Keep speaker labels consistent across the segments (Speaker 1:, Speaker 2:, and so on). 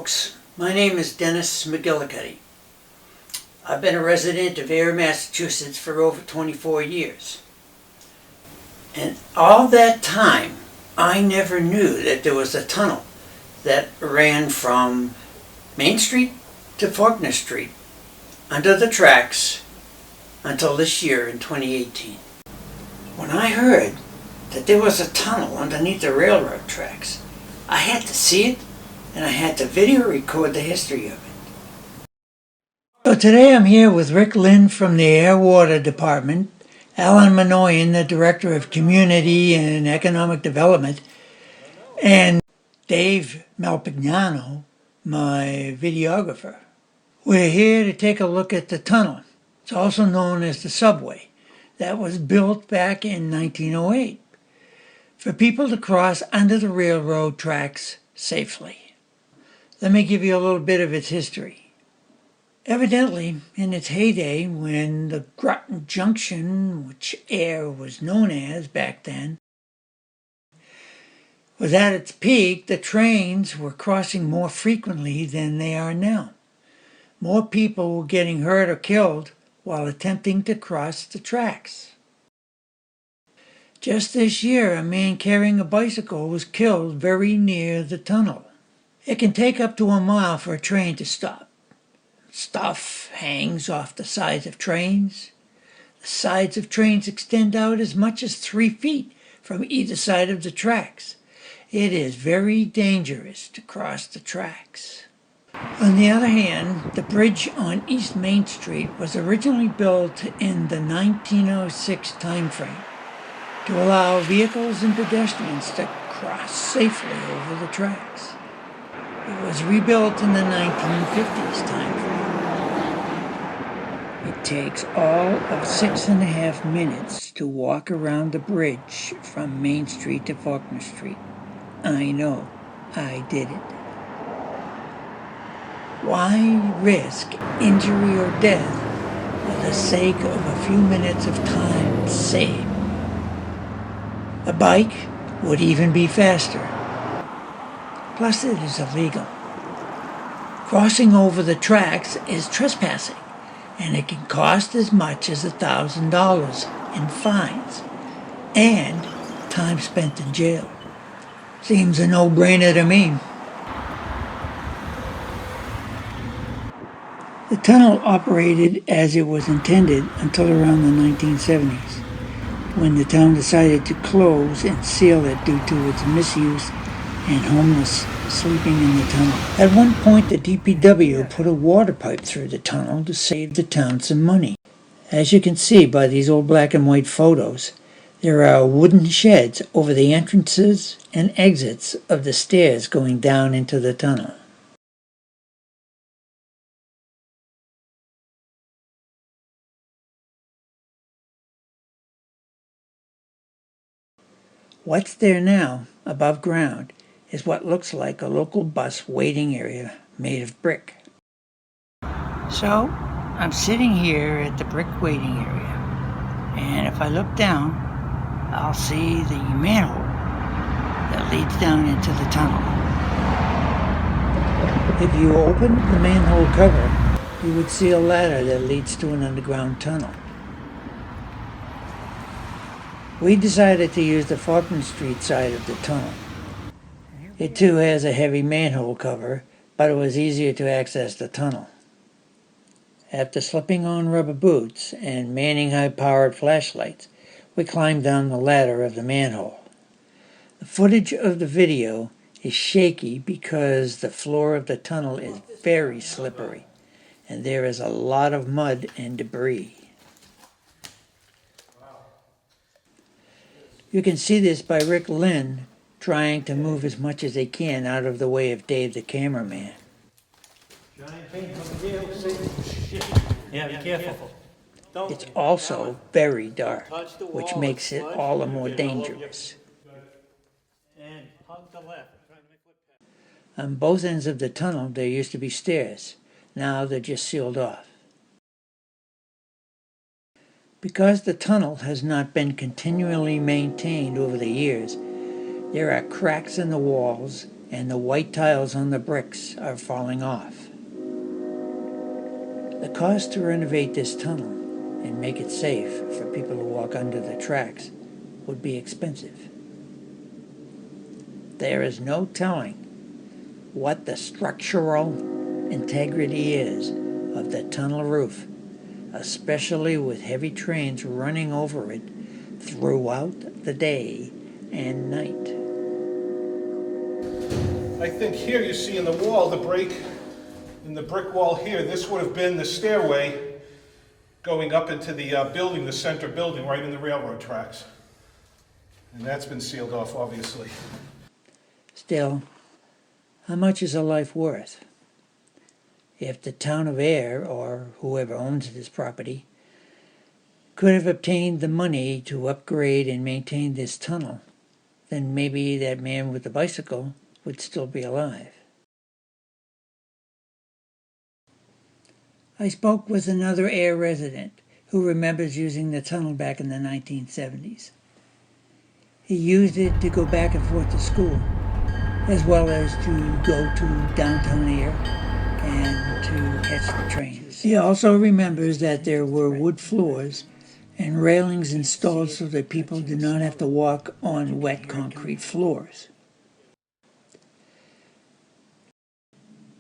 Speaker 1: folks, my name is Dennis McGillicuddy. I've been a resident of Ayer, Massachusetts for over 24 years. And all that time, I never knew that there was a tunnel that ran from Main Street to Faulkner Street under the tracks until this year in 2018. When I heard that there was a tunnel underneath the railroad tracks, I had to see it and I had to video record the history of it. So today I'm here with Rick Lynn from the Air Water Department, Alan Minoyan, the Director of Community and Economic Development, and Dave Malpignano, my videographer. We're here to take a look at the tunnel. It's also known as the subway. That was built back in 1908 for people to cross under the railroad tracks safely. Let me give you a little bit of its history. Evidently, in its heyday, when the Groton Junction, which Ayer was known as back then, was at its peak, the trains were crossing more frequently than they are now. More people were getting hurt or killed while attempting to cross the tracks. Just this year, a man carrying a bicycle was killed very near the tunnel. It can take up to a mile for a train to stop. Stuff hangs off the sides of trains. The sides of trains extend out as much as 3 feet from either side of the tracks. It is very dangerous to cross the tracks. On the other hand, the bridge on East Main Street was originally built in the 1906 timeframe to allow vehicles and pedestrians to cross safely over the tracks. It was rebuilt in the 1950s timeframe. It takes all of 6.5 minutes to walk around the bridge from Main Street to Faulkner Street. I know, I did it. Why risk injury or death for the sake of a few minutes of time saved? A bike would even be faster. Plus, it is illegal. Crossing over the tracks is trespassing, and it can cost as much as $1,000 in fines and time spent in jail. Seems a no-brainer to me. The tunnel operated as it was intended until around the 1970s, when the town decided to close and seal it due to its misuse and homeless sleeping in the tunnel. At one point, the DPW put a water pipe through the tunnel to save the town some money. As you can see by these old black and white photos, there are wooden sheds over the entrances and exits of the stairs going down into the tunnel. What's there now, above ground, is what looks like a local bus waiting area made of brick. So, I'm sitting here at the brick waiting area, and if I look down, I'll see the manhole that leads down into the tunnel. If you open the manhole cover, you would see a ladder that leads to an underground tunnel. We decided to use the Faulkner Street side of the tunnel. It too has a heavy manhole cover, but it was easier to access the tunnel. After slipping on rubber boots and manning high-powered flashlights, we climbed down the ladder of the manhole. The footage of the video is shaky because the floor of the tunnel is very slippery, and there is a lot of mud and debris. You can see this by Rick Lynn trying to move as much as they can out of the way of Dave the cameraman.
Speaker 2: Yeah, be careful.
Speaker 1: It's also very dark, which makes it all the more dangerous.
Speaker 2: And hug the left.
Speaker 1: On both ends of the tunnel there used to be stairs. Now they're just sealed off. Because the tunnel has not been continually maintained over the years, there are cracks in the walls and the white tiles on the bricks are falling off. The cost to renovate this tunnel and make it safe for people to walk under the tracks would be expensive. There is no telling what the structural integrity is of the tunnel roof, especially with heavy trains running over it throughout the day and night.
Speaker 3: I think here you see in the wall, the break in the brick wall here, this would have been the stairway going up into the building, the center building, right in the railroad tracks. And that's been sealed off, obviously.
Speaker 1: Still, how much is a life worth? If the town of Ayer, or whoever owns this property, could have obtained the money to upgrade and maintain this tunnel, then maybe that man with the bicycle would still be alive. I spoke with another Ayer resident who remembers using the tunnel back in the 1970s. He used it to go back and forth to school, as well as to go to downtown Ayer and to catch the trains. He also remembers that there were wood floors and railings installed so that people did not have to walk on wet concrete floors.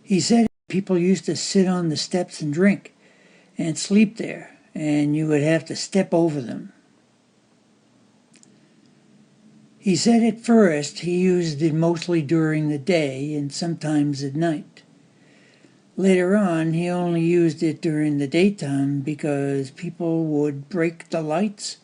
Speaker 1: He said people used to sit on the steps and drink and sleep there, and you would have to step over them. He said at first he used it mostly during the day and sometimes at night. Later on, he only used it during the daytime because people would break the lights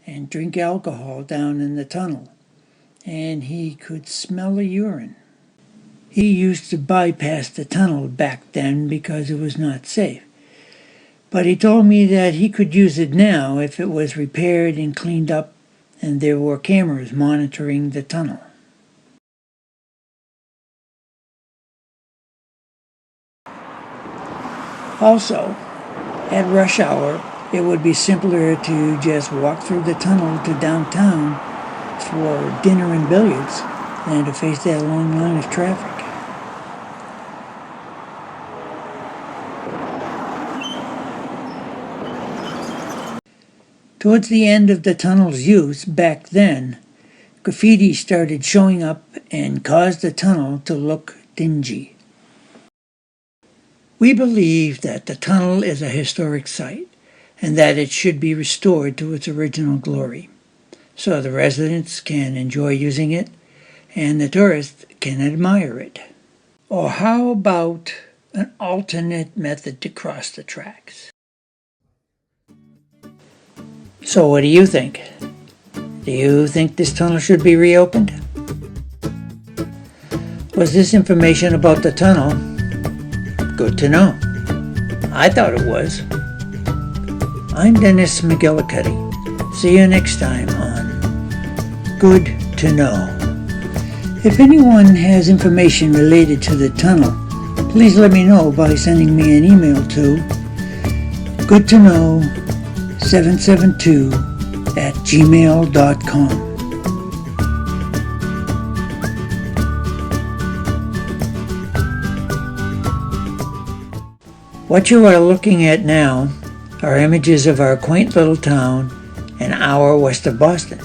Speaker 1: and drink alcohol down in the tunnel, and he could smell the urine. He used to bypass the tunnel back then because it was not safe. But he told me that he could use it now if it was repaired and cleaned up and there were cameras monitoring the tunnel. Also, at rush hour, it would be simpler to just walk through the tunnel to downtown for dinner and billiards than to face that long line of traffic. Towards the end of the tunnel's use back then, graffiti started showing up and caused the tunnel to look dingy. We believe that the tunnel is a historic site and that it should be restored to its original glory, so the residents can enjoy using it and the tourists can admire it. Or how about an alternate method to cross the tracks? So what do you think? Do you think this tunnel should be reopened? Was this information about the tunnel good to know? I thought it was. I'm Dennis McGillicuddy. See you next time on Good to Know. If anyone has information related to the tunnel, please let me know by sending me an email to goodtoknow772@gmail.com. What you are looking at now are images of our quaint little town an hour west of Boston.